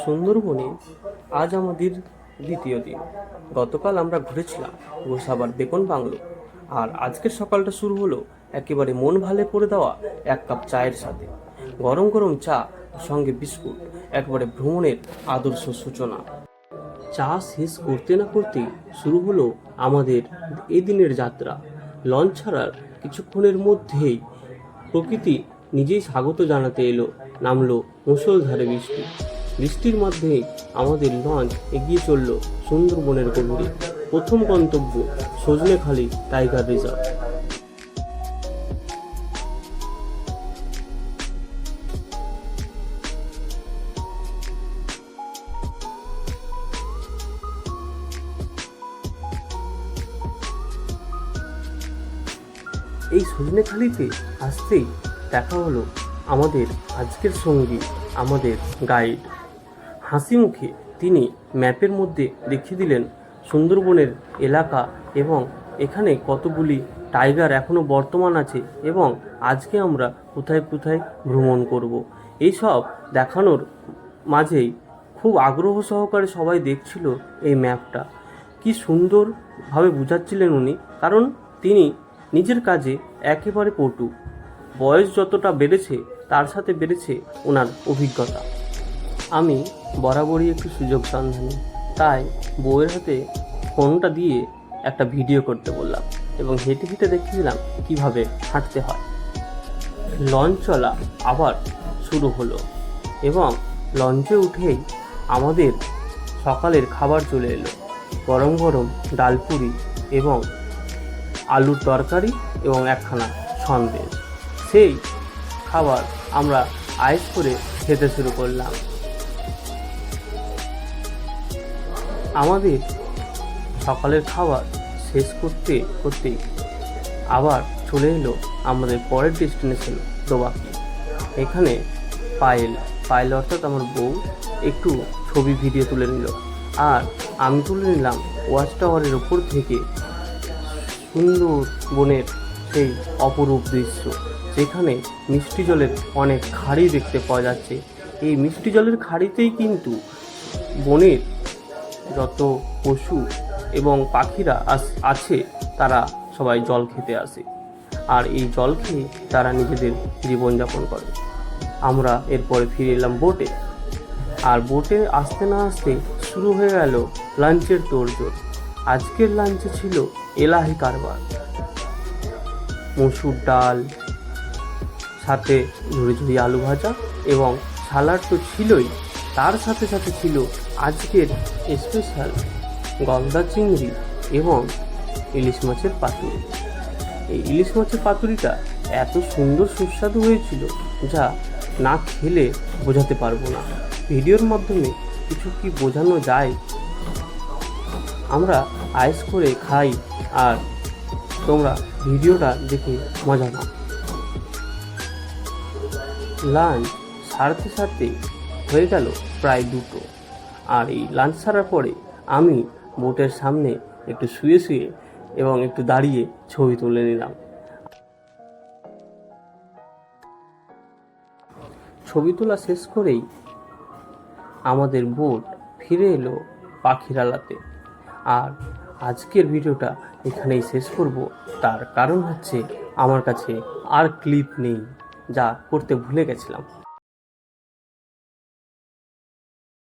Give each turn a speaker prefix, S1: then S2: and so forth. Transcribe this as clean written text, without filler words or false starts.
S1: সুন্দরবনে আজ আমাদের দ্বিতীয় দিন। গতকাল আমরা ঘুরেছিলাম গোসাবার বেকন বাংলো, আর আজকের সকালটা শুরু হলো একেবারে মন ভালো করে দেওয়া এক কাপ চায়ের সাথে। গরম গরম চা সঙ্গে বিস্কুট, একবারে ভ্রমণের আদর্শ সূচনা। চা শেষ করতে না করতে শুরু হলো আমাদের এই দিনের যাত্রা। লঞ্চ ছাড়ার কিছুক্ষণের মধ্যেই প্রকৃতি নিজেই স্বাগত জানাতে এলো। নামলো মুষলধারে বৃষ্টি। বৃষ্টির মধ্যেই আমাদের লঞ্চ এগিয়ে চলল সুন্দরবনের গভীরে। প্রথম গন্তব্য সজনেখালি টাইগার রিজার্ভ। এই সজনেখালিতে আসতেই দেখা হলো আমাদের আজকের সঙ্গী, আমাদের গাইড। হাসি মুখে তিনি ম্যাপের মধ্যে দেখিয়ে দিলেন সুন্দরবনের এলাকা এবং এখানে কতগুলি টাইগার এখনও বর্তমান আছে এবং আজকে আমরা কোথায় কোথায় ভ্রমণ করব। এইসব দেখানোর মাঝেই খুব আগ্রহ সহকারে সবাই দেখছিল এই ম্যাপটা। কি সুন্দরভাবে বুঝাচ্ছিলেন উনি, কারণ তিনি নিজের কাজে একেবারে পটু। বয়স যতটা বেড়েছে তার সাথে বেড়েছে ওনার অভিজ্ঞতা। আমি বরাবরই একটু সুযোগ সন্ধানী, তাই বউয়ের হাতে ফোনটা দিয়ে একটা ভিডিও করতে বললাম এবং হেঁটে হেঁটে দেখছিলাম কিভাবে হাঁটতে হয়। লঞ্চ চলা আবার শুরু হলো এবং লঞ্চে উঠেই আমাদের সকালের খাবার চলে এলো। গরম গরম ডালপুরি এবং আলুর তরকারি এবং একখানা সন্দেশ। সেই খাবার আমরা আয়েশ করে খেতে শুরু করলাম। আমাদের সকালের খাবার শেষ করতে করতেই আবার চলে এলো আমাদের পরের ডেস্টিনেশন দোবাকি। এখানে পায়েল অর্থাৎ আমার বউ একটু ছবি ভিডিও তুলে নিল, আর আমি তুলে নিলাম ওয়াচ টাওয়ারের ওপর থেকে সুন্দর বনের সেই অপরূপ দৃশ্য, যেখানে মিষ্টি জলের অনেক খাড়ি দেখতে পাওয়া যাচ্ছে। এই মিষ্টি জলের খাড়িতেই কিন্তু বনের যত পশু এবং পাখিরা আছে তারা সবাই জল খেতে আসে, আর এই জল খেয়ে তারা নিজেদের জীবনযাপন করে। আমরা এরপরে ফিরে এলাম বোটে, আর বোটে আসতে না আসতে শুরু হয়ে গেল লাঞ্চের তোড়জোড়। আজকের লাঞ্চে ছিল এলাহি কারবার, মসুর ডাল, সাথে ঝুড়ি ঝুড়ি আলু ভাজা এবং সালাড তো ছিলই, তার সাথে সাথে ছিল আজকের স্পেশাল গলদা চিংড়ি এবং ইলিশ মাছের পাতুরি। এই ইলিশ মাছের পাতুরিটা এত সুন্দর সুস্বাদু হয়েছিল যা না খেলে বোঝাতে পারবো না। ভিডিওর মাধ্যমে কিছু কি বোঝানো যায়? আমরা আয়েশ করে খাই আর তোমরা ভিডিওটা দেখে মজা নাও। লাঞ্চ সারতে সারতে হয়ে গেল প্রায় 2টো, আর এই লাঞ্চ সারার পরে আমি বোটের সামনে একটু শুয়ে শুয়ে এবং একটু দাঁড়িয়ে ছবি তুলে নিলাম। ছবি তোলা শেষ করেই আমাদের বোট ফিরে এলো পাখিরালাতে। আর আজকের ভিডিওটা এখানেই শেষ করব, তার কারণ হচ্ছে আমার কাছে আর ক্লিপ নেই, যা করতে ভুলে গেছিলাম।